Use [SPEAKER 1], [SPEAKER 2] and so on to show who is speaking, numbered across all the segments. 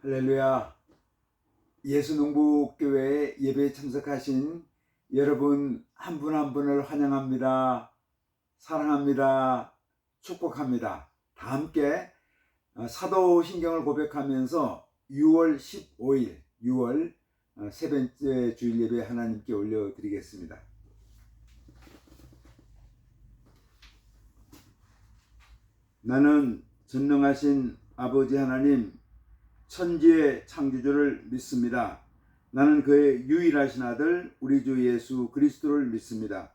[SPEAKER 1] 할렐루야. 예수농부교회 예배에 참석하신 여러분 한 분 한 분을 환영합니다. 사랑합니다. 축복합니다. 다 함께 사도신경을 고백하면서 6월 15일 6월 세 번째 주일 예배 하나님께 올려드리겠습니다. 나는 전능하신 아버지 하나님 천지의 창조주를 믿습니다. 나는 그의 유일하신 아들 우리 주 예수 그리스도를 믿습니다.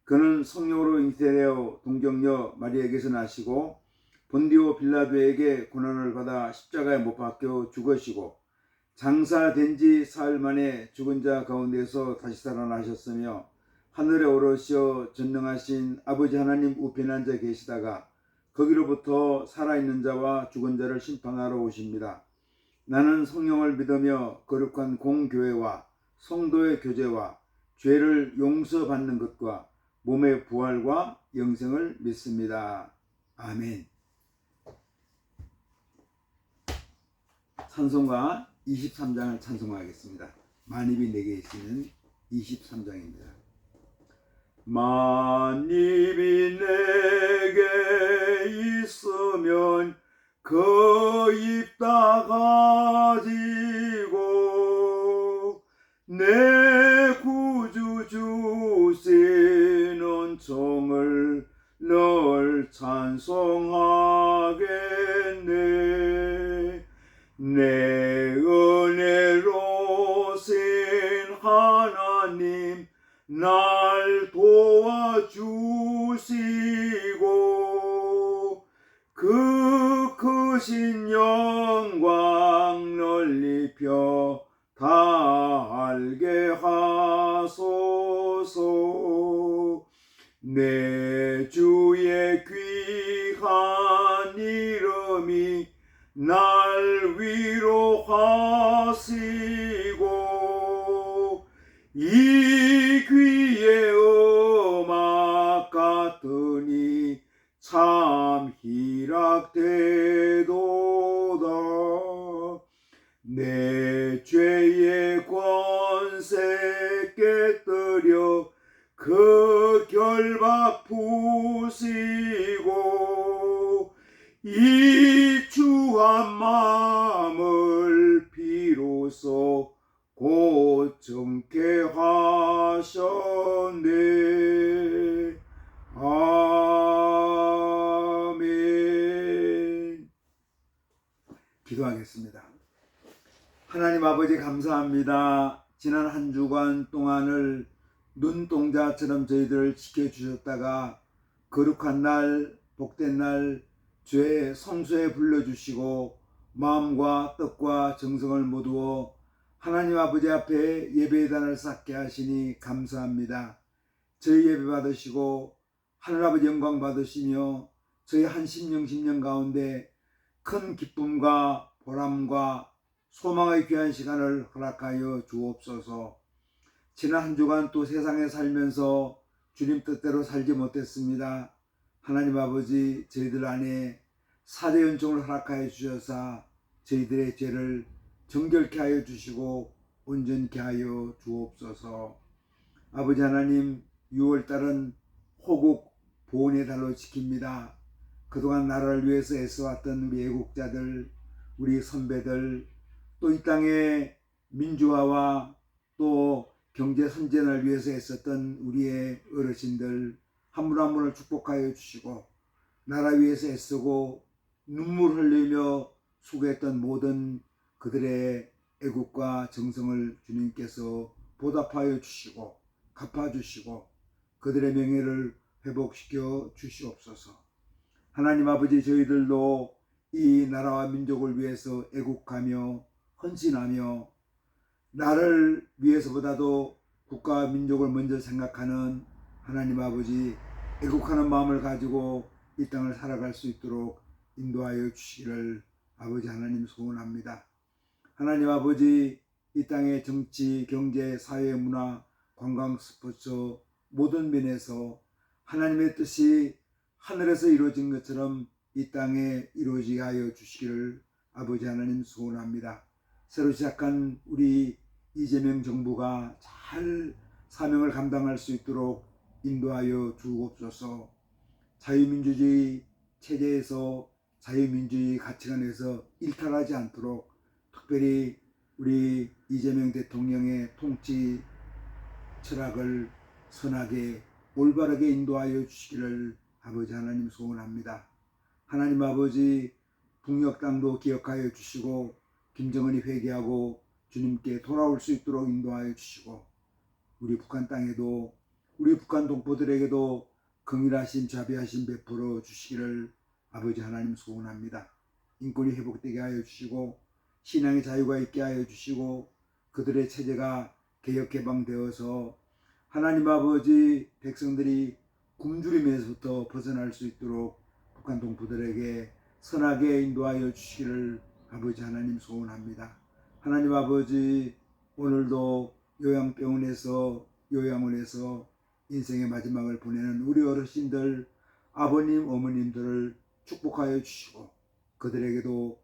[SPEAKER 1] 그는 성령으로 잉태되어 동정녀 마리아에게서 나시고 본디오 빌라도에게 고난을 받아 십자가에 못 박혀 죽으시고 장사된 지 사흘 만에 죽은 자 가운데서 다시 살아나셨으며 하늘에 오르시어 전능하신 아버지 하나님 우편에 앉아 계시다가 거기로부터 살아있는 자와 죽은 자를 심판하러 오십니다. 나는 성령을 믿으며 거룩한 공교회와 성도의 교제와 죄를 용서받는 것과 몸의 부활과 영생을 믿습니다. 아멘. 찬송가 23장을 찬송하겠습니다. 만입이 내게 있는 23장입니다. 만입이 내게 있으면 그 입 다 가지고 내 구주 주시는 종을 늘 찬송하겠네. 내 은혜로신 하나님 날 도와주시고 그 크신 영광 널리 펴 다 알게 하소서. 내 주의 귀한 이름이 날 위로하시고 이 귀의 음악 같으니 참 희락되도다. 내 죄의 권세 깨뜨려 그 결박 푸시고 이 주한 마음을 비로소 고정케 하셨네. 아멘. 기도하겠습니다. 하나님 아버지 감사합니다. 지난 한 주간 동안을 눈동자처럼 저희들을 지켜주셨다가 거룩한 날, 복된 날 주의 성소에 불러주시고 마음과 뜻과 정성을 모두어 하나님 아버지 앞에 예배의 단을 쌓게 하시니 감사합니다. 저희 예배 받으시고 하늘 아버지 영광 받으시며 저희 한 심령 가운데 큰 기쁨과 보람과 소망의 귀한 시간을 허락하여 주옵소서. 지난 한 주간 또 세상에 살면서 주님 뜻대로 살지 못했습니다. 하나님 아버지 저희들 안에 사죄 은총을 허락하여 주셔서 저희들의 죄를 정결케 하여 주시고 온전케 하여 주옵소서. 아버지 하나님 6월달은 호국 보훈의 달로 지킵니다. 그동안 나라를 위해서 애써왔던 우리 애국자들, 우리 선배들, 또 이 땅의 민주화와 또 경제 선진을 위해서 애썼던 우리의 어르신들 한 분 한 분을 축복하여 주시고 나라 위해서 애쓰고 눈물 흘리며 수고했던 모든 그들의 애국과 정성을 주님께서 보답하여 주시고 갚아주시고 그들의 명예를 회복시켜 주시옵소서. 하나님 아버지 저희들도 이 나라와 민족을 위해서 애국하며 헌신하며 나를 위해서보다도 국가와 민족을 먼저 생각하는 하나님 아버지 애국하는 마음을 가지고 이 땅을 살아갈 수 있도록 인도하여 주시기를 아버지 하나님 소원합니다. 하나님 아버지 이 땅의 정치, 경제, 사회, 문화, 관광, 스포츠 모든 면에서 하나님의 뜻이 하늘에서 이루어진 것처럼 이 땅에 이루어지게 하여 주시기를 아버지 하나님 소원합니다. 새로 시작한 우리 이재명 정부가 잘 사명을 감당할 수 있도록 인도하여 주옵소서. 자유민주주의 체제에서 자유민주주의 가치관에서 일탈하지 않도록 특별히 우리 이재명 대통령의 통치 철학을 선하게 올바르게 인도하여 주시기를 아버지 하나님 소원합니다. 하나님 아버지 북녘 땅도 기억하여 주시고 김정은이 회개하고 주님께 돌아올 수 있도록 인도하여 주시고 우리 북한 땅에도 우리 북한 동포들에게도 긍휼하심 자비하심 베풀어 주시기를 아버지 하나님 소원합니다. 인권이 회복되게 하여 주시고 신앙의 자유가 있게 하여 주시고 그들의 체제가 개혁 개방되어서 하나님 아버지 백성들이 굶주림에서부터 벗어날 수 있도록 북한 동포들에게 선하게 인도하여 주시기를 아버지 하나님 소원합니다. 하나님 아버지 오늘도 요양병원에서 요양원에서 인생의 마지막을 보내는 우리 어르신들 아버님 어머님들을 축복하여 주시고 그들에게도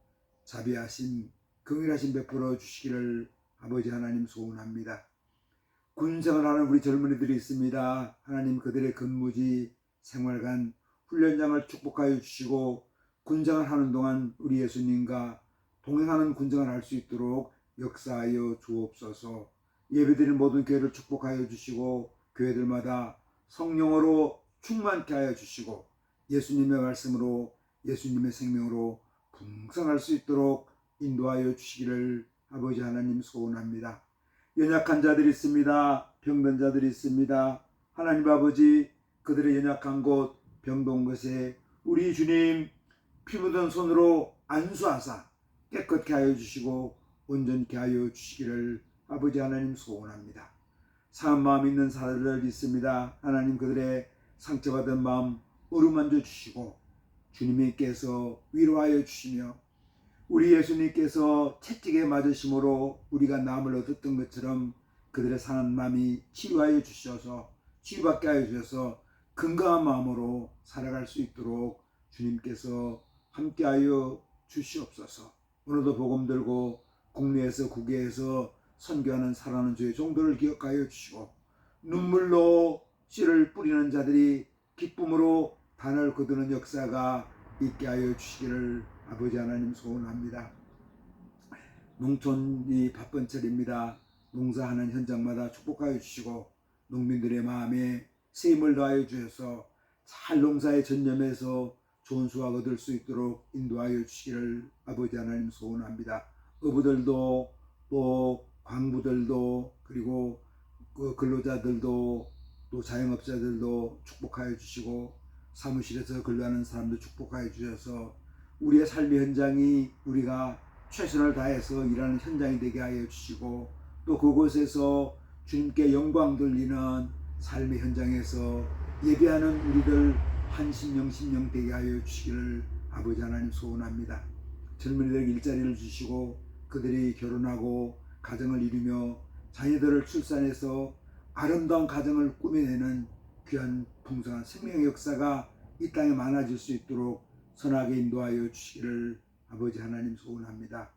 [SPEAKER 1] 자비하심 긍휼하심 베풀어 주시기를 아버지 하나님 소원합니다. 군생을 하는 우리 젊은이들이 있습니다. 하나님 그들의 근무지 생활관 훈련장을 축복하여 주시고 군생을 하는 동안 우리 예수님과 동행하는 군생을 할 수 있도록 역사하여 주옵소서. 예배드리는 모든 교회를 축복하여 주시고 교회들마다 성령으로 충만케 하여 주시고 예수님의 말씀으로 예수님의 생명으로 풍성할 수 있도록 인도하여 주시기를 아버지 하나님 소원합니다. 연약한 자들이 있습니다. 병든 자들이 있습니다. 하나님 아버지 그들의 연약한 곳 병든 것에 우리 주님 피 묻은 손으로 안수하사 깨끗게 하여 주시고 온전케 하여 주시기를 아버지 하나님 소원합니다. 상한 마음 있는 사람들 있습니다. 하나님 그들의 상처받은 마음 어루만져 주시고 주님께서 위로하여 주시며 우리 예수님께서 채찍에 맞으심으로 우리가 남을 얻었던 것처럼 그들의 상한 마음이 치유하여 주셔서 치유받게 하여 주셔서 건강한 마음으로 살아갈 수 있도록 주님께서 함께하여 주시옵소서. 오늘도 복음 들고 국내에서 국외에서 선교하는 사랑하는 주의 종들을 기억하여 주시고 눈물로 씨를 뿌리는 자들이 기쁨으로 단을 거두는 역사가 있게 하여 주시기를 아버지 하나님 소원합니다. 농촌이 바쁜 철입니다. 농사하는 현장마다 축복하여 주시고 농민들의 마음에 세임을 더하여 주셔서 잘 농사에 전념해서 좋은 수확 얻을 수 있도록 인도하여 주시기를 아버지 하나님 소원합니다. 어부들도 또 광부들도 그리고 그 근로자들도 또 자영업자들도 축복하여 주시고 사무실에서 근로하는 사람도 축복하여 주셔서 우리의 삶의 현장이 우리가 최선을 다해서 일하는 현장이 되게 하여 주시고 또 그곳에서 주님께 영광 돌리는 삶의 현장에서 예배하는 우리들 한 심령 되게 하여 주시기를 아버지 하나님 소원합니다. 젊은이들에게 일자리를 주시고 그들이 결혼하고 가정을 이루며 자녀들을 출산해서 아름다운 가정을 꾸며내는 귀한 풍성한 생명의 역사가 이 땅에 많아질 수 있도록 선하게 인도하여 주시기를 아버지 하나님 소원합니다.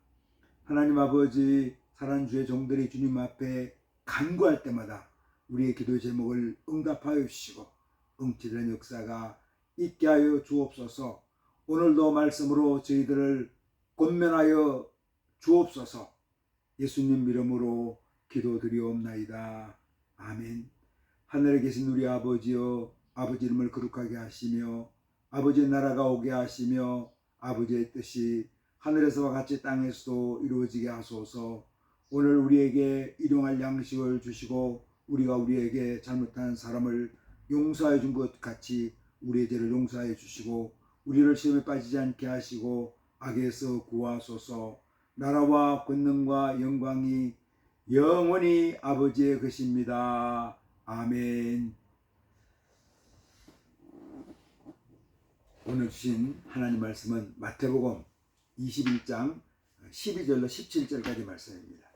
[SPEAKER 1] 하나님 아버지 사랑하는 주의 종들이 주님 앞에 간구할 때마다 우리의 기도 제목을 응답하여 주시고 응치되는 역사가 있게 하여 주옵소서. 오늘도 말씀으로 저희들을 권면하여 주옵소서. 예수님 이름으로 기도드리옵나이다. 아멘. 하늘에 계신 우리 아버지여 아버지 이름을 거룩하게 하시며 아버지의 나라가 오게 하시며 아버지의 뜻이 하늘에서와 같이 땅에서도 이루어지게 하소서. 오늘 우리에게 일용할 양식을 주시고 우리가 우리에게 잘못한 사람을 용서해 준 것 같이 우리의 죄를 용서해 주시고 우리를 시험에 빠지지 않게 하시고 악에서 구하소서. 나라와 권능과 영광이 영원히 아버지의 것입니다. 아멘. 오늘 주신 하나님 말씀은 마태복음 21장 12절로 17절까지 말씀입니다.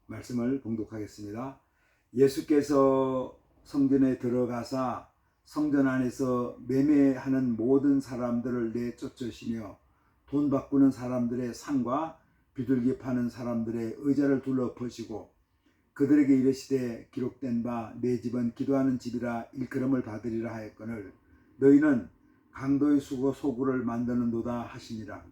[SPEAKER 1] 말씀을 봉독하겠습니다. 예수께서 성전에 들어가사 성전 안에서 매매하는 모든 사람들을 내쫓으시며 돈 바꾸는 사람들의 상과 비둘기 파는 사람들의 의자를 둘러퍼시고 그들에게 이르시되 기록된 바 내 집은 기도하는 집이라 일컬음을 받으리라 하였거늘 너희는 강도의 수고 소굴을 만드는도다 하시니라.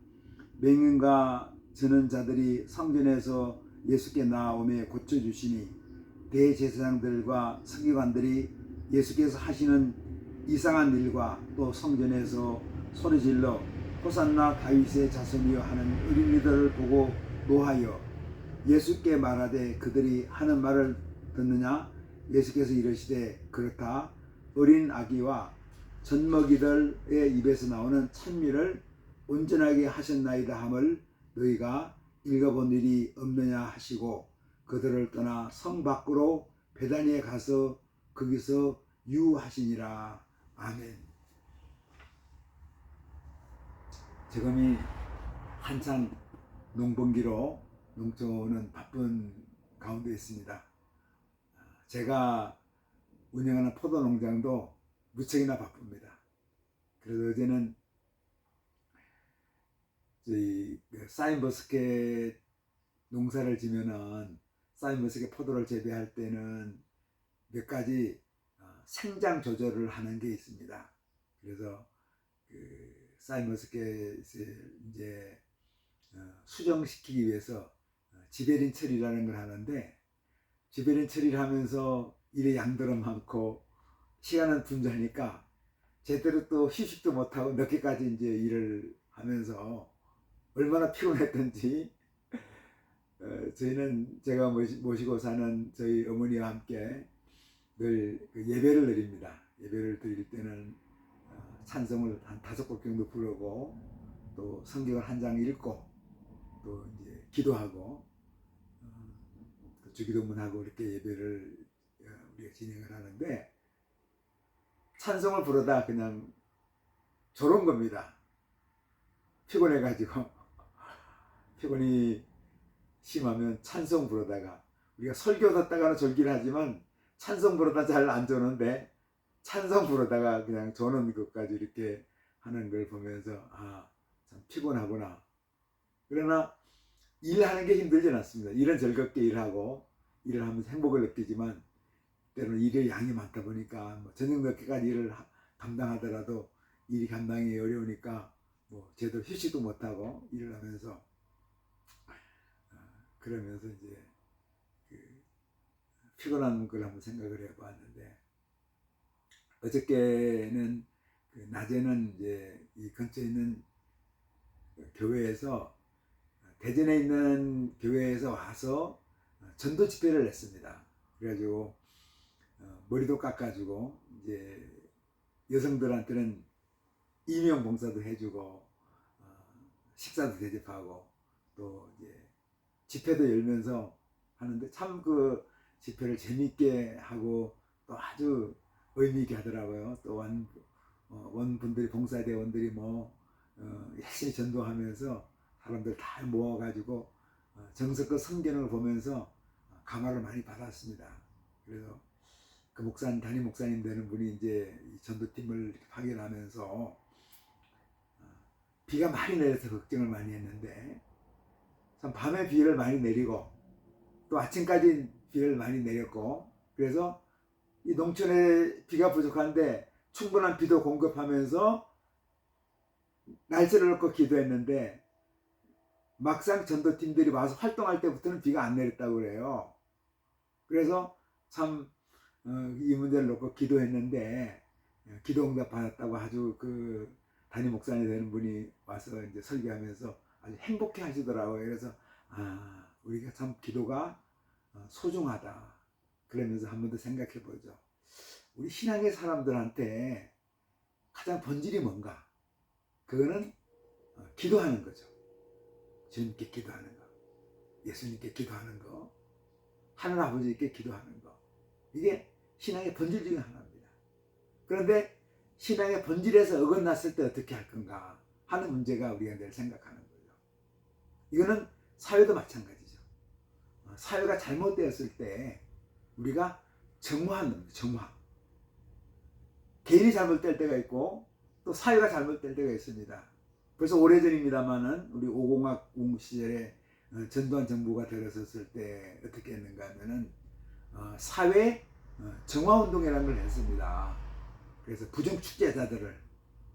[SPEAKER 1] 맹인과 저는 자들이 성전에서 예수께 나오매 고쳐주시니 대제사장들과 서기관들이 예수께서 하시는 이상한 일과 또 성전에서 소리질러 호산나 다윗의 자손이여 하는 어린이들을 보고 노하여 예수께 말하되 그들이 하는 말을 듣느냐. 예수께서 이르시되 그렇다. 어린 아기와 젖먹이들의 입에서 나오는 찬미를 온전하게 하셨나이다 함을 너희가 읽어본 일이 없느냐 하시고 그들을 떠나 성 밖으로 베다니에 가서 거기서 유하시니라. 아멘. 지금이 한창 농번기로 농촌은 바쁜 가운데 있습니다. 제가 운영하는 포도 농장도 무척이나 바쁩니다. 그래서 어제는 저희 사인버스켓 농사를 지면은 사인버스켓 포도를 재배할 때는 몇 가지 생장 조절을 하는 게 있습니다. 그래서 그 사인버스켓을 이제 수정시키기 위해서 지베린 처리라는 걸 하는데 지베린 처리를 하면서 일의 양도 많고 시간은 분주하니까 제대로 또 휴식도 못하고 늦게까지 이제 일을 하면서 얼마나 피곤했던지 저희는 제가 모시고 사는 저희 어머니와 함께 늘 예배를 드립니다. 예배를 드릴 때는 찬송을 한 5곡 정도 부르고 또 성경을 한 장 읽고 또 이제 기도하고 또 주기도문하고 이렇게 예배를 우리가 진행을 하는데 찬송을 부르다 그냥 저런 겁니다. 피곤해가지고 피곤이 심하면 찬송 부르다가 우리가 설교 듣다가는 졸기를 하지만 찬송 부르다 잘 안 조는데 찬송 부르다가 그냥 조는 것까지 이렇게 하는 걸 보면서 참 피곤하구나. 그러나 일하는 게 힘들진 않습니다. 일은 즐겁게 일하고 일을 하면서 행복을 느끼지만 때로는 일의 양이 많다 보니까 저녁 늦게까지 일을 감당하더라도 일이 감당이 어려우니까 제대로 휴식도 못하고 일을 하면서 그러면서 이제 피곤한 걸 한번 생각을 해봤는데 어저께는 낮에는 이제 이 근처에 있는 교회에서 대전에 있는 교회에서 와서 전도 집회를 했습니다. 그래가지고 머리도 깎아주고 이제 여성들한테는 임용 봉사도 해주고 식사도 대접하고 또 이제 집회도 열면서 하는데 참 그 집회를 재밌게 하고 또 아주 의미 있게 하더라고요. 또 원분들이 봉사대원들이 열심히 전도하면서 사람들 다 모아가지고 정석껏 성경을 보면서 감화를 많이 받았습니다. 그래서 그 담임 목사님 되는 분이 이제 이 전도팀을 파견하면서 비가 많이 내려서 걱정을 많이 했는데 참 밤에 비를 많이 내리고 또 아침까지 비를 많이 내렸고 그래서 이 농촌에 비가 부족한데 충분한 비도 공급하면서 날짜를 놓고 기도했는데 막상 전도팀들이 와서 활동할 때부터는 비가 안 내렸다고 그래요. 그래서 참 이 문제를 놓고 기도했는데 기도 응답 받았다고 아주 그 담임 목사님 되는 분이 와서 이제 설교하면서 아주 행복해 하시더라고요. 그래서 우리가 참 기도가 소중하다. 그러면서 한 번 더 생각해 보죠. 우리 신앙의 사람들한테 가장 본질이 뭔가? 그거는 기도하는 거죠. 주님께 기도하는 거, 예수님께 기도하는 거, 하늘 아버지께 기도하는 거. 이게 신앙의 본질 중에 하나입니다. 그런데 신앙의 본질에서 어긋났을 때 어떻게 할 건가 하는 문제가 우리가 늘 생각하는 거죠. 이거는 사회도 마찬가지죠. 사회가 잘못되었을 때 우리가 정화하는 겁니다. 정화. 개인이 잘못될 때가 있고 또 사회가 잘못될 때가 있습니다. 벌써 오래전입니다만은 우리 오공화국 시절에 전두환 정부가 들어섰을 때 어떻게 했는가 하면은 사회 정화운동이라는 걸 했습니다. 그래서 부정축제자들을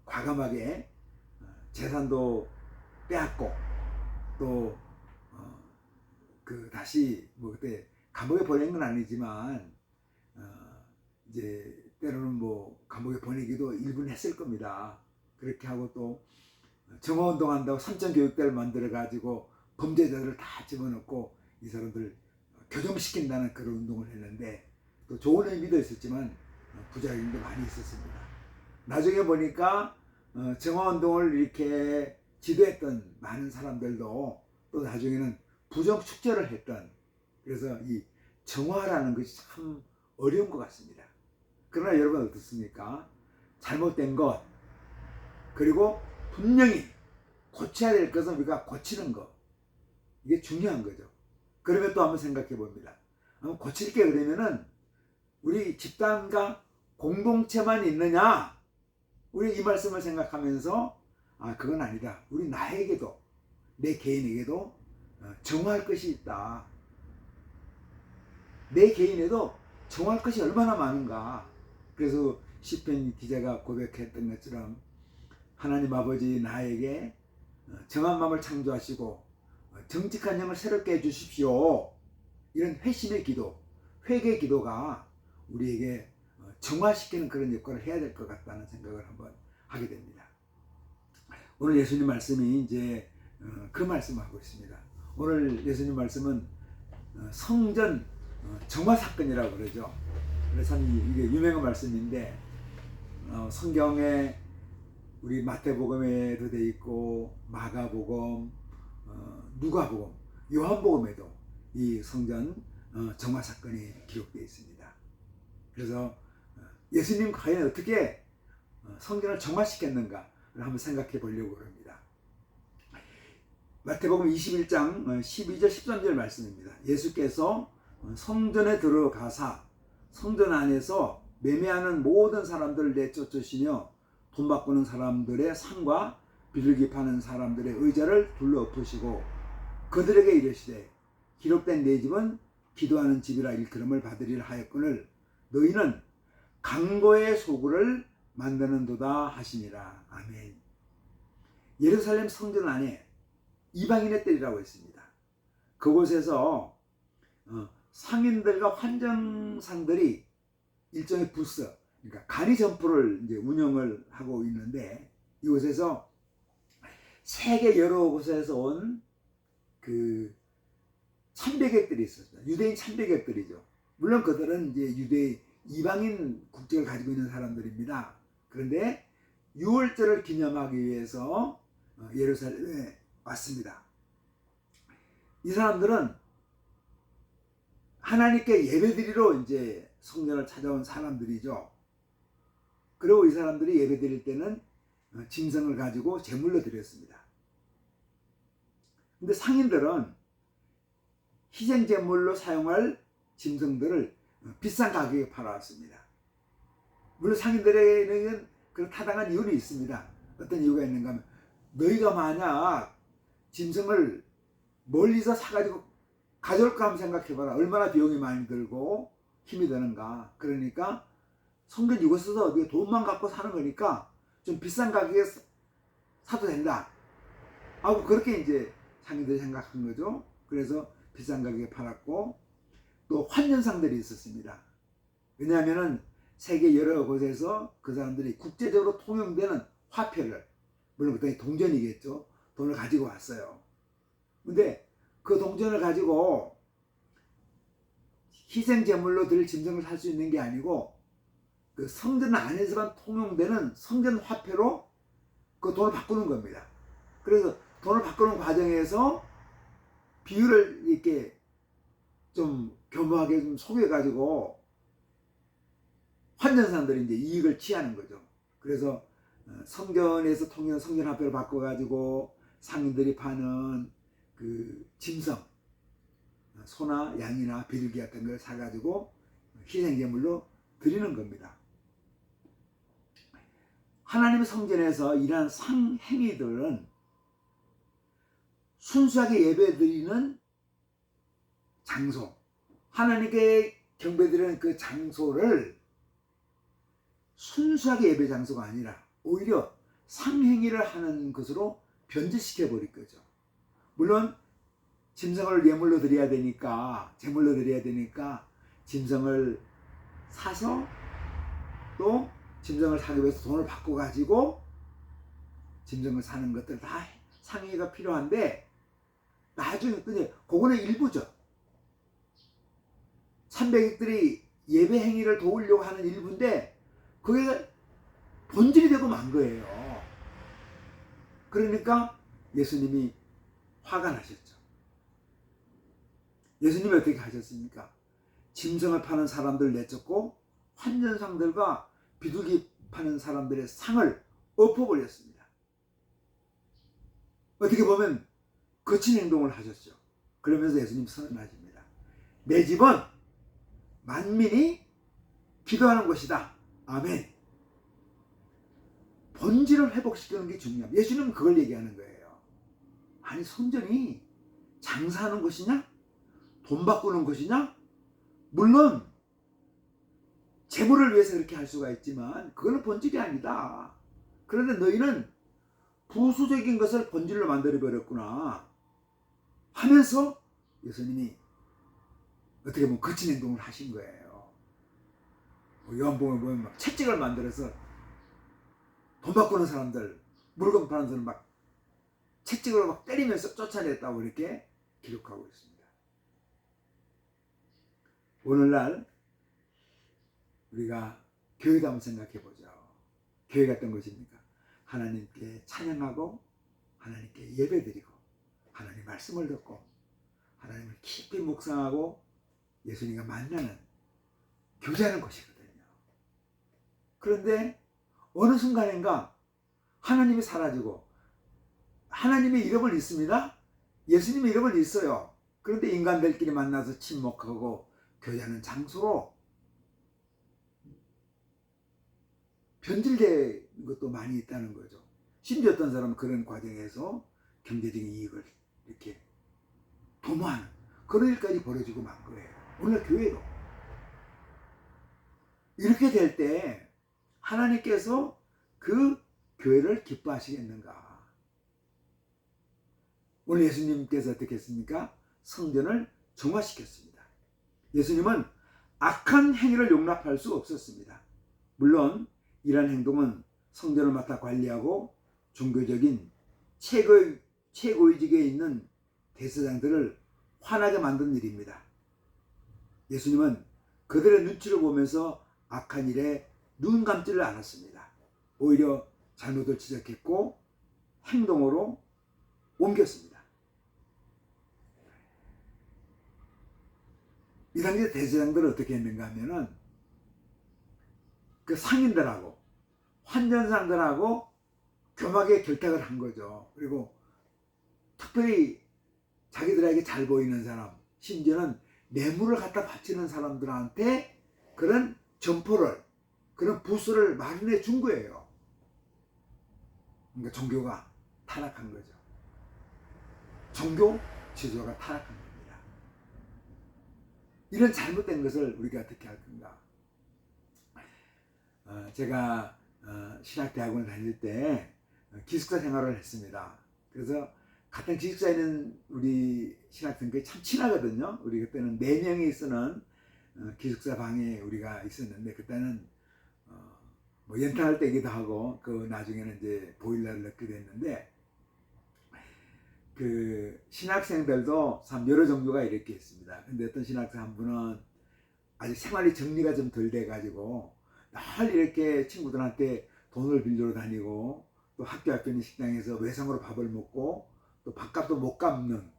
[SPEAKER 1] 과감하게 재산도 빼앗고 또 다시 뭐 그때 감옥에 보낸 건 아니지만 이제 때로는 뭐 감옥에 보내기도 일부는 했을 겁니다. 그렇게 하고 또 정화운동 한다고 삼천교육대를 만들어 가지고 범죄자들을 다 집어넣고 이 사람들 교정시킨다는 그런 운동을 했는데 또 좋은 의미도 있었지만 부작용도 많이 있었습니다. 나중에 보니까 정화운동을 이렇게 지도했던 많은 사람들도 또 나중에는 부정축제를 했던, 그래서 이 정화라는 것이 참 어려운 것 같습니다. 그러나 여러분 어떻습니까? 잘못된 것, 그리고 분명히 고쳐야 될 것은 우리가 고치는 것, 이게 중요한 거죠. 그러면 또 한번 생각해 봅니다. 한번 고칠 게 그러면은 우리 집단과 공동체만 있느냐? 우리 이 말씀을 생각하면서 그건 아니다. 우리 나에게도, 내 개인에게도 정화할 것이 있다. 내 개인에도 정화할 것이 얼마나 많은가. 그래서 시편 기자가 고백했던 것처럼 하나님 아버지 나에게 정한 마음을 창조하시고 정직한 영을 새롭게 해주십시오. 이런 회심의 기도, 회개 기도가 우리에게 정화시키는 그런 역할을 해야 될 것 같다는 생각을 한번 하게 됩니다. 오늘 예수님 말씀이 이제 그 말씀을 하고 있습니다. 오늘 예수님 말씀은 성전 정화 사건이라고 그러죠. 그래서 이게 유명한 말씀인데 성경에 우리 마태복음에도 돼 있고 마가복음, 누가복음, 요한복음에도 이 성전 정화 사건이 기록되어 있습니다. 그래서 예수님 과연 어떻게 성전을 정화시켰는가 한번 생각해 보려고 합니다. 마태복음 21장 12절 13절 말씀입니다. 예수께서 성전에 들어가사 성전 안에서 매매하는 모든 사람들을 내쫓으시며 돈 바꾸는 사람들의 상과 비둘기 파는 사람들의 의자를 둘러 엎으시고 그들에게 이르시되 기록된 내 집은 기도하는 집이라 일컬음을 받으리라 하였거늘 너희는 강도의 소굴을 만드는도다 하시니라. 아멘. 예루살렘 성전 안에 이방인의 뜰이라고 했습니다. 그곳에서 상인들과 환정상들이 일종의 부스, 그러니까 간이점포를 이제 운영을 하고 있는데 이곳에서 세계 여러 곳에서 온 그 참배객들이 있었어요. 유대인 참배객들이죠. 물론 그들은 이제 유대 이방인 국적을 가지고 있는 사람들입니다. 그런데 유월절을 기념하기 위해서 예루살렘에 왔습니다. 이 사람들은 하나님께 예배드리러 이제 성전을 찾아온 사람들이죠. 그리고 이 사람들이 예배드릴 때는 짐승을 가지고 제물로 드렸습니다. 근데 상인들은 희생 제물로 사용할 짐승들을 비싼 가격에 팔아왔습니다. 물론 상인들에게는 그런 타당한 이유는 있습니다. 어떤 이유가 있는가 하면 너희가 만약 짐승을 멀리서 사가지고 가져올까 한번 생각해봐라. 얼마나 비용이 많이 들고 힘이 드는가. 그러니까 성전 이곳에서 네가 돈만 갖고 사는 거니까 좀 비싼 가격에 사도 된다 하고 그렇게 이제 상인들이 생각한 거죠. 그래서 비싼 가격에 팔았고 또 환전상들이 있었습니다. 왜냐하면은 세계 여러 곳에서 그 사람들이 국제적으로 통용되는 화폐를, 물론 그때 동전이겠죠, 돈을 가지고 왔어요. 근데 그 동전을 가지고 희생제물로 드릴 짐승을 살 수 있는 게 아니고 그 성전 안에서만 통용되는 성전 화폐로 그 돈을 바꾸는 겁니다. 그래서 돈을 바꾸는 과정에서 비율을 이렇게 좀 교묘하게 좀 속여가지고 환전사들이 이제 이익을 취하는 거죠. 그래서 성전에서 통일한 성전 화폐를 바꿔가지고 상인들이 파는 그 짐승, 소나 양이나 비둘기 같은 걸 사가지고 희생제물로 드리는 겁니다. 하나님의 성전에서 이러한 상행위들은 순수하게 예배드리는 장소, 하나님께 경배드리는 그 장소를 순수하게 예배 장소가 아니라 오히려 상행위를 하는 것으로 변질시켜 버릴 거죠. 물론 짐승을 예물로 드려야 되니까, 제물로 드려야 되니까 짐승을 사서 또 짐승을 사기 위해서 돈을 받고 가지고 짐승을 사는 것들 다 상행위가 필요한데, 나중에 그거는 일부죠. 참배객들이 예배 행위를 도우려고 하는 일부인데 그게 본질이 되고 만 거예요. 그러니까 예수님이 화가 나셨죠. 예수님이 어떻게 하셨습니까? 짐승을 파는 사람들 내쫓고 환전상들과 비둘기 파는 사람들의 상을 엎어버렸습니다. 어떻게 보면 거친 행동을 하셨죠. 그러면서 예수님 선언하십니다. 내 집은 만민이 기도하는 곳이다. 아멘. 본질을 회복시키는 게 중요합니다. 예수님은 그걸 얘기하는 거예요. 아니, 성전이 장사하는 곳이냐? 돈 바꾸는 곳이냐? 물론 재물을 위해서 그렇게 할 수가 있지만 그거는 본질이 아니다. 그런데 너희는 부수적인 것을 본질로 만들어버렸구나 하면서 예수님이 어떻게 보면 거친 행동을 하신 거예요. 요한복음에 보면 막 채찍을 만들어서 돈 바꾸는 사람들, 물건 파는 사람들 막 채찍으로 막 때리면서 쫓아냈다고 이렇게 기록하고 있습니다. 오늘날 우리가 교회도 한번 생각해 보죠. 교회가 어떤 것입니까? 하나님께 찬양하고 하나님께 예배드리고 하나님 말씀을 듣고 하나님을 깊이 묵상하고 예수님과 만나는 교제하는 곳이거든요. 그런데 어느 순간인가 하나님이 사라지고 하나님의 이름은 있습니다. 예수님의 이름은 있어요. 그런데 인간들끼리 만나서 친목하고 교제하는 장소로 변질된 것도 많이 있다는 거죠. 심지어 어떤 사람은 그런 과정에서 경제적인 이익을 이렇게 도모하는 그런 일까지 벌어지고 만 거예요. 오늘 교회도 이렇게 될 때 하나님께서 그 교회를 기뻐하시겠는가? 오늘 예수님께서 어떻게 했습니까? 성전을 정화시켰습니다. 예수님은 악한 행위를 용납할 수 없었습니다. 물론 이러한 행동은 성전을 맡아 관리하고 종교적인 최고위직에 있는 대제사장들을 화나게 만든 일입니다. 예수님은 그들의 눈치를 보면서 악한 일에 눈 감지를 않았습니다. 오히려 잘못을 지적했고 행동으로 옮겼습니다. 이 당시 대제사장들은 어떻게 했는가 하면은 그 상인들하고 환전상들하고 교막에 결탁을 한 거죠. 그리고 특별히 자기들에게 잘 보이는 사람, 심지어는 뇌물을 갖다 바치는 사람들한테 그런 점포를, 그런 부스를 마련해 준 거예요. 그러니까 종교가 타락한 거죠. 종교 지도가 타락한 겁니다. 이런 잘못된 것을 우리가 어떻게 할 건가? 제가 신학대학원을 다닐 때 기숙사 생활을 했습니다. 그래서 같은 기숙사에 있는 우리 신학생들이 참 친하거든요. 우리 그때는 4명이 쓰는 기숙사 방에 우리가 있었는데, 그때는 뭐 연탄할 때기도 하고 그 나중에는 이제 보일러를 넣게 됐는데, 그 신학생들도 참 여러 종류가 이렇게 있습니다. 근데 어떤 신학생 한 분은 아직 생활이 정리가 좀 덜 돼가지고 늘 이렇게 친구들한테 돈을 빌려 다니고, 또 학교 앞에 있는 식당에서 외상으로 밥을 먹고 또 밥값도 못 갚는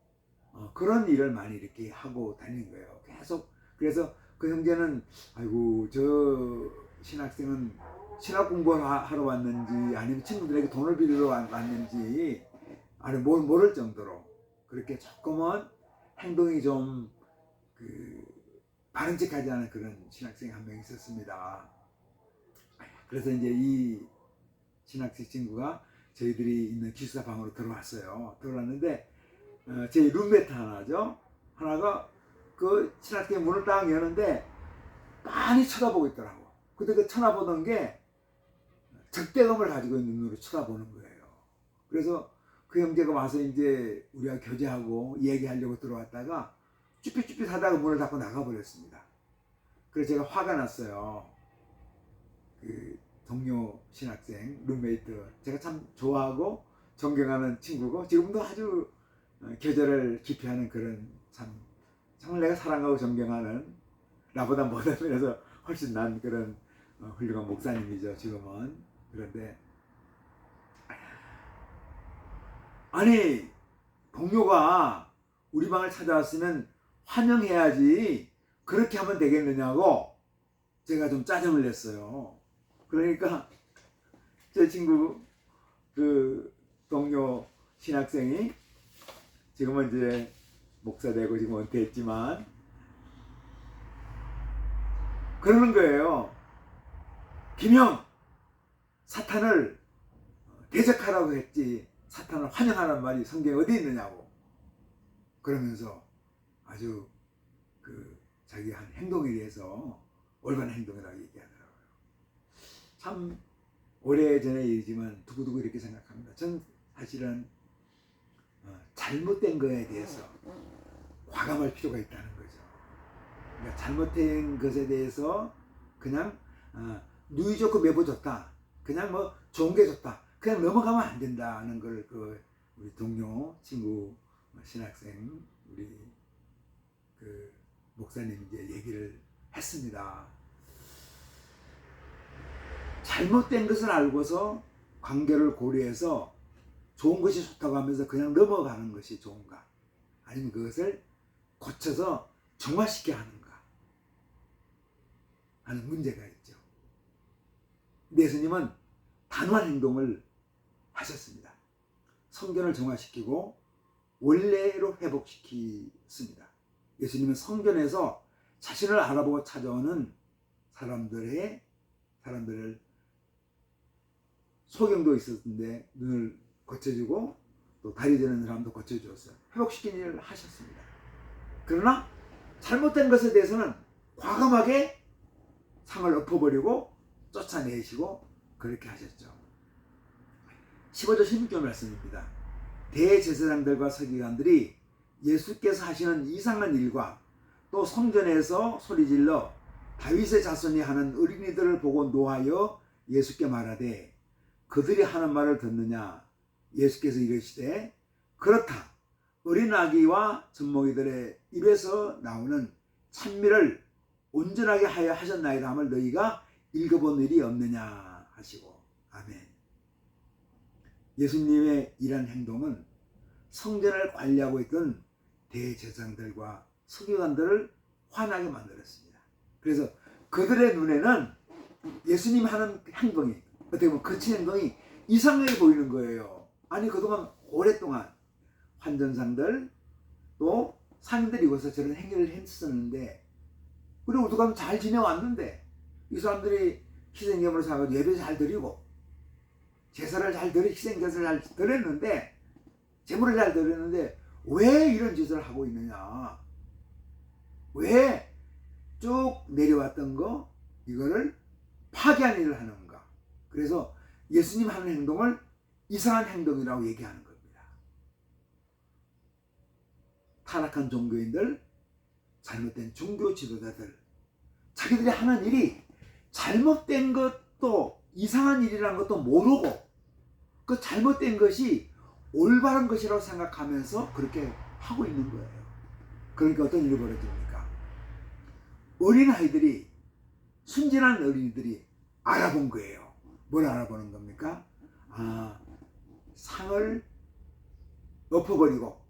[SPEAKER 1] 그런 일을 많이 이렇게 하고 다니는 거예요. 계속. 그래서 그 형제는 아이고, 저 신학생은 신학 공부를 하러 왔는지 아니면 친구들에게 돈을 빌리러 왔는지 아니 모를 정도로 그렇게 조금은 행동이 좀 바른직하지 않은 그런 신학생이 한 명 있었습니다. 그래서 이제 이 신학생 친구가 저희들이 있는 기숙사 방으로 들어왔어요. 들어왔는데 제 룸메트 하나가 그 신학생 문을 딱 여는데 많이 쳐다보고 있더라고. 근데 그 쳐다보던 게 적대감을 가지고 있는 눈으로 쳐다보는 거예요. 그래서 그 형제가 와서 이제 우리가 교제하고 얘기하려고 들어왔다가 쭈삣쭈삣 하다가 문을 닫고 나가버렸습니다. 그래서 제가 화가 났어요. 그 동료 신학생, 룸메이트, 제가 참 좋아하고 존경하는 친구고 지금도 아주 교제를 깊이 하는 그런 정말 내가 사랑하고 존경하는 나보다 못하면서 훨씬 난 그런 훌륭한 목사님이죠, 지금은. 그런데 아니, 동료가 우리 방을 찾아왔으면 환영해야지 그렇게 하면 되겠느냐고 제가 좀 짜증을 냈어요. 그러니까 제 친구 그 동료 신학생이 지금은 이제 목사 되고 지금 은퇴했지만 그러는 거예요. 김형, 사탄을 대적하라고 했지 사탄을 환영하라는 말이 성경에 어디 있느냐고. 그러면서 아주 그 자기 한 행동에 대해서 올바른 행동이라고 얘기하더라고요. 참 오래전의 일이지만 두고두고 이렇게 생각합니다. 전 사실은 잘못된 거에 대해서 과감할 필요가 있다는 거죠. 그러니까 잘못된 것에 대해서 그냥 누이 좋고 매부 좋다, 그냥 뭐 좋은 게 좋다, 그냥 넘어가면 안 된다는 걸 우리 동료 친구 신학생 우리 그 목사님 이제 얘기를 했습니다. 잘못된 것을 알고서 관계를 고려해서 좋은 것이 좋다고 하면서 그냥 넘어가는 것이 좋은가, 아니면 그것을 고쳐서 정화시켜야 하는가 하는 문제가 있죠. 예수님은 단호한 행동을 하셨습니다. 성전을 정화시키고 원래로 회복시키습니다. 예수님은 성전에서 자신을 알아보고 찾아오는 사람들을 소경도 있었는데 눈을 고쳐주고 또 다리 저는 사람도 고쳐주었어요. 회복시키는 일을 하셨습니다. 그러나 잘못된 것에 대해서는 과감하게 상을 엎어버리고 쫓아내시고 그렇게 하셨죠. 15절 16절 말씀입니다. 대제사장들과 서기관들이 예수께서 하시는 이상한 일과 또 성전에서 소리질러 다윗의 자손이 하는 어린이들을 보고 노하여 예수께 말하되 그들이 하는 말을 듣느냐. 예수께서 이르시되 그렇다. 어린 아기와 젖먹이들의 입에서 나오는 찬미를 온전하게 하여 하셨나이다 함을 너희가 읽어본 일이 없느냐 하시고. 아멘. 예수님의 이런 행동은 성전을 관리하고 있던 대제사장들과 서기관들을 화나게 만들었습니다. 그래서 그들의 눈에는 예수님 하는 행동이, 어떻게 보면 거친 행동이 이상하게 보이는 거예요. 아니, 그동안 오랫동안 환전상들 또 상인들이 와서 저런 행위를 했었는데, 그리고 우두가 잘 지내왔는데 이 사람들이 희생제물을 사가지고 예배 잘 드리고 제사를 잘 드리, 희생제사를 잘 드렸는데, 제물을 잘 드렸는데 왜 이런 짓을 하고 있느냐, 왜 쭉 내려왔던 거 이거를 파괴한 일을 하는가. 그래서 예수님 하는 행동을 이상한 행동이라고 얘기하는 겁니다. 타락한 종교인들, 잘못된 종교 지도자들, 자기들이 하는 일이 잘못된 것도 이상한 일이라는 것도 모르고 그 잘못된 것이 올바른 것이라고 생각하면서 그렇게 하고 있는 거예요. 그러니까 어떤 일이 벌어집니까? 어린아이들이, 순진한 어린이들이 알아본 거예요. 뭘 알아보는 겁니까? 상을 엎어버리고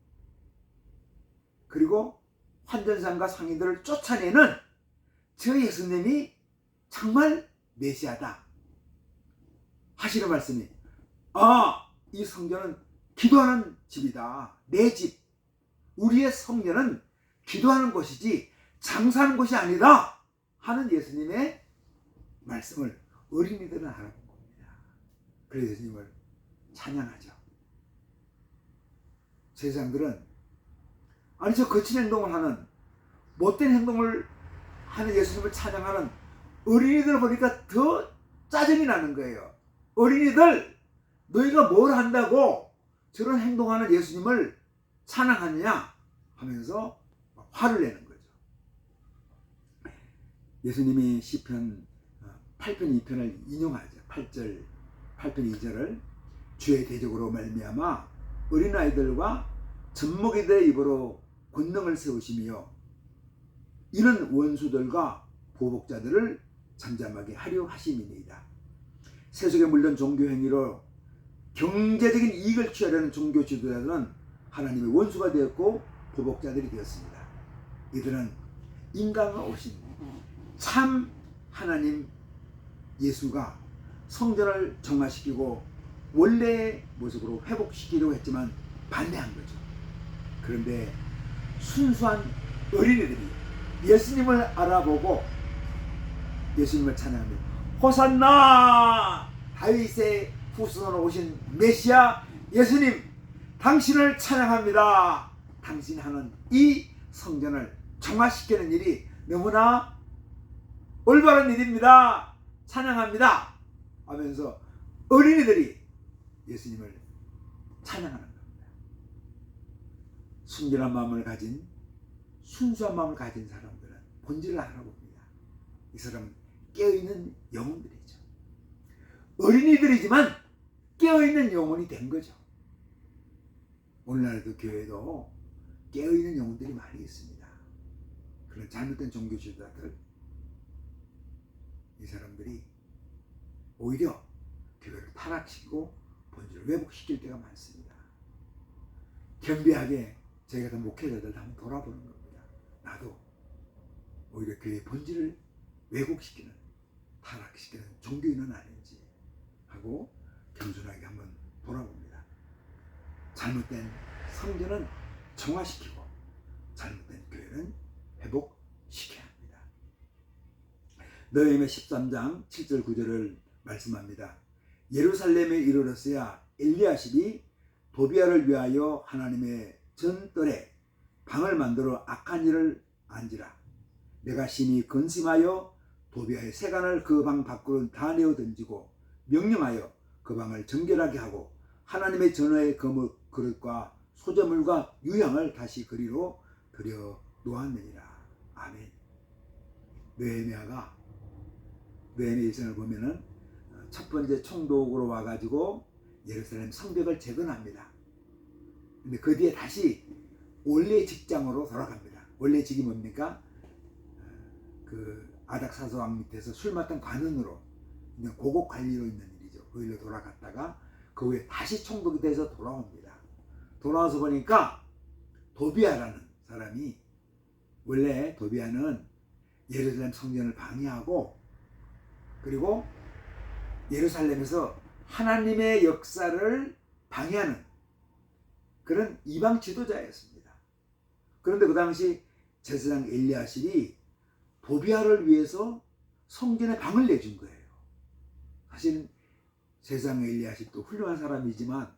[SPEAKER 1] 그리고 환전상과 상인들을 쫓아내는 저 예수님이 정말 메시아다 하시는 말씀이, 이 성전은 기도하는 집이다. 내 집, 우리의 성전은 기도하는 곳이지 장사하는 곳이 아니다 하는 예수님의 말씀을 어린이들은 알아본 겁니다. 그래서 예수님을 찬양하죠. 세상들은 아니 저 거친 행동을 하는 못된 행동을 하는 예수님을 찬양하는 어린이들 보니까 더 짜증이 나는 거예요. 어린이들 너희가 뭘 한다고 저런 행동하는 예수님을 찬양하느냐 하면서 화를 내는 거죠. 예수님이 시편 8편 2편을 인용하죠. 8편 2절을 주의 대적으로 말미암아 어린아이들과 젖먹이들의 입으로 권능을 세우시며 이는 원수들과 보복자들을 잠잠하게 하려 하심이니이다. 세속에 물든 종교 행위로 경제적인 이익을 취하려는 종교 지도자들은 하나님의 원수가 되었고 보복자들이 되었습니다. 이들은 인간과 오신 참 하나님 예수가 성전을 정화시키고 원래의 모습으로 회복시키려고 했지만 반대한 거죠. 그런데 순수한 어린이들이 예수님을 알아보고 예수님을 찬양합니다. 호산나 다윗의 후손으로 오신 메시아 예수님 당신을 찬양합니다. 당신이 하는 이 성전을 정화시키는 일이 너무나 올바른 일입니다. 찬양합니다 하면서 어린이들이 예수님을 찬양하는 겁니다. 순결한 마음을 가진 순수한 마음을 가진 사람들은 본질을 알아봅니다. 이 사람은 깨어있는 영혼들이죠. 어린이들이지만 깨어있는 영혼이 된 거죠. 오늘날에도 교회도 깨어있는 영혼들이 많이 있습니다. 그런 잘못된 종교 지도자들, 이 사람들이 오히려 교회를 타락시키고 본질을 왜곡시킬 때가 많습니다. 겸비하게 저희 같은 목회자들 한번 돌아보는 겁니다. 나도 오히려 교회의 본질을 왜곡시키는, 타락시키는 종교인은 아닌지 하고 겸손하게 한번 돌아봅니다. 잘못된 성전은 정화시키고 잘못된 교회는 회복시켜야 합니다. 느헤미야 13장 7절 9절을 말씀합니다. 예루살렘에 이르렀어야 엘리야십이 도비아를 위하여 하나님의 전뜰에 방을 만들어 악한 일을 안지라. 내가 심히 근심하여 도비아의 세간을 그 방 밖으로 다 내어 던지고 명령하여 그 방을 정결하게 하고 하나님의 전화의 그릇과 소재물과 유향을 다시 그리로 들여 놓았느니라. 아멘. 느헤미야가 느헤미야 일생을 보면은 첫 번째 총독으로 와가지고 예루살렘 성벽을 재건합니다. 근데 그 뒤에 다시 원래 직장으로 돌아갑니다. 원래 직이 뭡니까? 그 아닥사스왕 밑에서 술 맡은 관원으로 그냥 고급 관리로 있는 일이죠. 그 일로 돌아갔다가 그 후에 다시 총독이 돼서 돌아옵니다. 돌아와서 보니까 도비아라는 사람이, 원래 도비아는 예루살렘 성전을 방해하고 그리고 예루살렘에서 하나님의 역사를 방해하는 그런 이방 지도자였습니다. 그런데 그 당시 제사장 엘리야십이 도비아를 위해서 성전에 방을 내준 거예요. 사실은 제사장 엘리야십도 훌륭한 사람이지만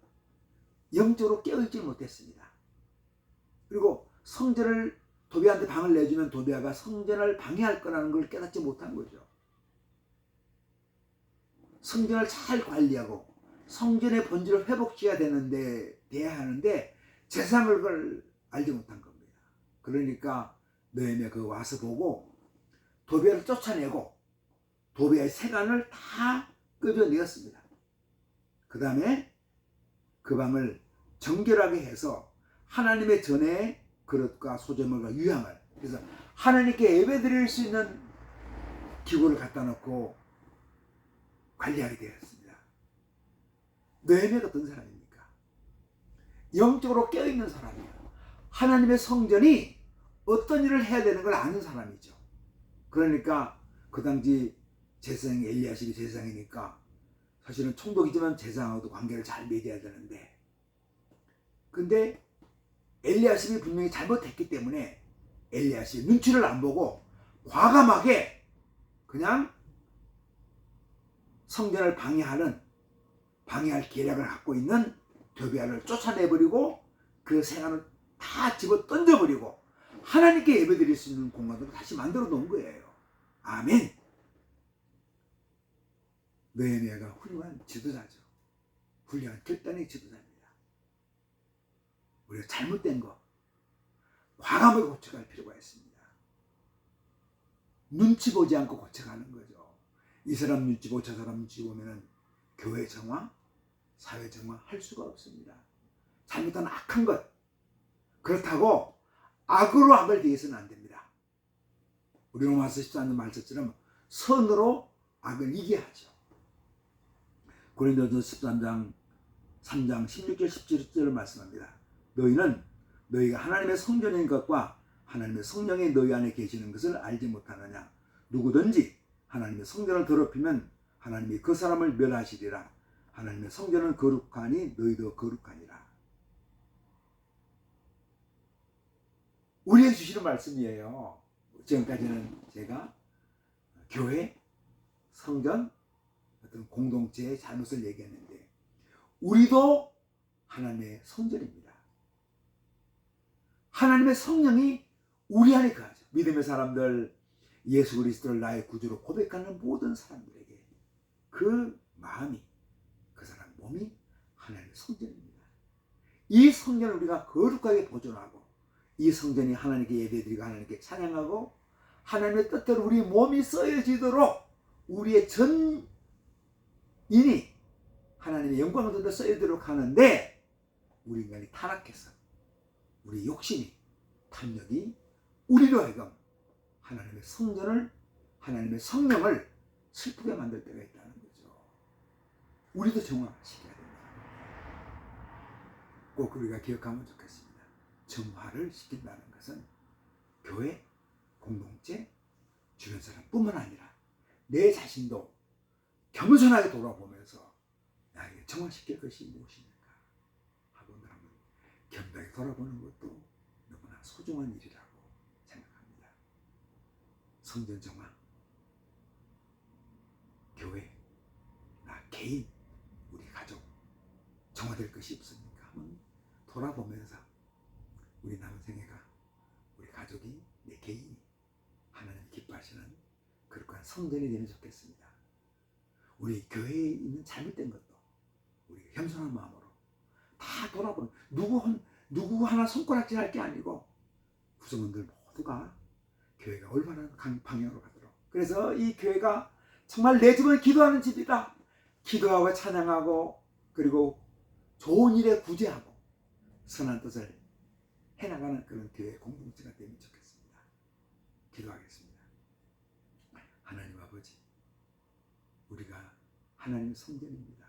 [SPEAKER 1] 영적으로 깨어있지 못했습니다. 그리고 성전을 도비아한테 방을 내주면 도비아가 성전을 방해할 거라는 걸 깨닫지 못한 거죠. 성전을 잘 관리하고 성전의 본질을 회복시켜야 돼야 하는데 제사장을 그걸 알지 못한 겁니다. 그러니까 느헤미야가 그 와서 보고 도비아를 쫓아내고 도비아의 세간을 다 끄집어내었습니다. 그 다음에 그 방을 정결하게 해서 하나님의 전에 그릇과 소재물과 유향을, 그래서 하나님께 예배드릴 수 있는 기구를 갖다 놓고 관리하게 되었습니다. 느헤미야가 어떤 사람입니까? 영적으로 깨어있는 사람이에요. 하나님의 성전이 어떤 일을 해야 되는 걸 아는 사람이죠. 그러니까 그 당시 제사장 엘리야십이 제사장이니까 사실은 총독이지만 제사장하고도 관계를 잘 맺어야 되는데, 근데 엘리야십이 분명히 잘못했기 때문에 엘리야십이 눈치를 안 보고 과감하게 그냥 성전을 방해하는 방해할 계략을 갖고 있는 도비아를 쫓아내버리고 그 생활을 다 집어 던져버리고 하나님께 예배드릴 수 있는 공간으로 다시 만들어 놓은 거예요. 아멘. 느헤미야가 훌륭한 지도자죠. 훌륭한 결단의 지도자입니다. 우리가 잘못된 거 과감하게 고쳐갈 필요가 있습니다. 눈치 보지 않고 고쳐가는 거죠. 이 사람 눈치 보고 저 사람 눈치 보면은 교회 정화, 사회 정화 할 수가 없습니다. 잘못한 악한 것. 그렇다고 악으로 악을 대해서는 안 됩니다. 우리 로마서 14장 말씀처럼 선으로 악을 이겨야죠. 고린도전서 13장 3장 16절 17절을 말씀합니다. 너희는 너희가 하나님의 성전인 것과 하나님의 성령이 너희 안에 계시는 것을 알지 못하느냐. 누구든지 하나님의 성전을 더럽히면 하나님이 그 사람을 멸하시리라. 하나님의 성전은 거룩하니 너희도 거룩하니라. 우리에게 주시는 말씀이에요. 지금까지는 제가 교회, 성전, 어떤 공동체의 잘못을 얘기했는데 우리도 하나님의 성전입니다. 하나님의 성령이 우리 안에 거하죠. 믿음의 사람들, 예수 그리스도를 나의 구주로 고백하는 모든 사람들에게 그 마음이, 그 사람 몸이 하나님의 성전입니다. 이 성전을 우리가 거룩하게 보존하고 이 성전이 하나님께 예배드리고 하나님께 찬양하고 하나님의 뜻대로 우리 몸이 쓰여지도록 우리의 전인이 하나님의 영광을 듣는 쓰여지도록 하는데 우리 인간이 타락해서 우리 욕심이, 탐욕이 우리로 하여금 하나님의 성전을, 하나님의 성령을 슬프게 만들 때가 있다는 거죠. 우리도 정화시켜야 된다. 꼭 우리가 기억하면 좋겠습니다. 정화를 시킨다는 것은 교회, 공동체, 주변 사람뿐만 아니라 내 자신도 겸손하게 돌아보면서 나에게 정화시킬 것이 무엇입니까? 하고 한번 겸손하게 돌아보는 것도 너무나 소중한 일이라고 생각합니다. 성전 정화, 교회, 나 개인, 우리 가족 정화될 것이 없습니까? 한번 돌아보면서 우리 남은 생애가 우리 가족이, 내 개인이 하나님 기뻐하시는 그런 성전이 되면 좋겠습니다. 우리 교회에 있는 잘못된 것도 우리 겸손한 마음으로 다 돌아보는, 누구 하나 손가락질 할 게 아니고 구성원들 모두가 교회가 올바른 방향으로 가도록. 그래서 이 교회가 정말 내 집은 기도하는 집이다. 기도하고 찬양하고 그리고 좋은 일에 구제하고 선한 뜻을 해나가는 그런 교회 공동체가 되면 좋겠습니다. 기도하겠습니다. 하나님 아버지, 우리가 하나님의 성전입니다.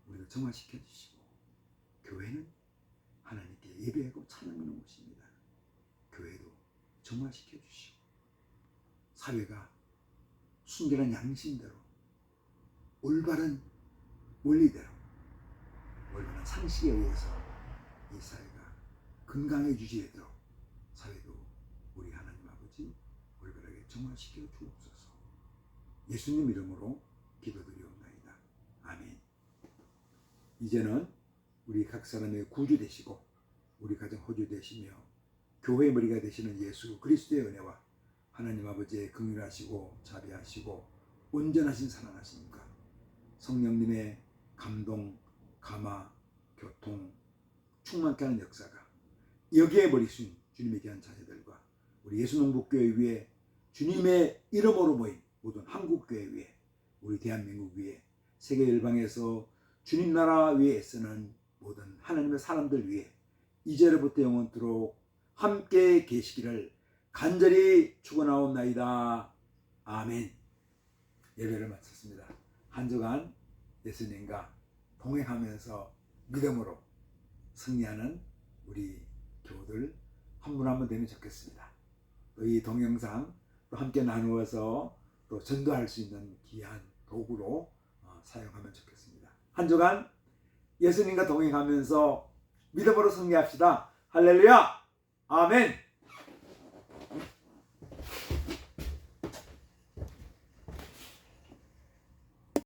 [SPEAKER 1] 우리를 정화시켜 주시고 교회는 하나님께 예배하고 찬양하는 곳입니다. 교회도 정화시켜 주시고 사회가 순결한 양심대로 올바른 원리대로 올바른 상식에 의해서 이 사회가 건강해지도록 사회도 우리 하나님 아버지 올바르게 정화시켜 주옵소서. 예수님 이름으로 기도드리옵나이다. 아멘. 이제는 우리 각 사람의 구주 되시고 우리 가정 호주 되시며 교회의 머리가 되시는 예수 그리스도의 은혜와 하나님 아버지의 긍휼하시고 자비하시고 온전하신 사랑하심과 성령님의 감동, 감화, 교통, 충만케 하는 역사가 여기에 머리신 주님의 귀한 자녀들과 우리 예수농복교회 위에 주님의 이름으로 모인 모든 한국교회 위에 우리 대한민국 위에 세계 열방에서 주님 나라 위에 애쓰는 모든 하나님의 사람들 위에 이제로부터 영원토록 함께 계시기를 간절히 축원하옵나이다. 아멘. 예배를 마쳤습니다. 한 주간 예수님과 동행하면서 믿음으로 승리하는 우리 교우들 한 분 한 분 되면 좋겠습니다. 또 이 동영상 또 함께 나누어서 또 전도할 수 있는 귀한 도구로 사용하면 좋겠습니다. 한 주간 예수님과 동행하면서 믿음으로 승리합시다. 할렐루야! 아멘!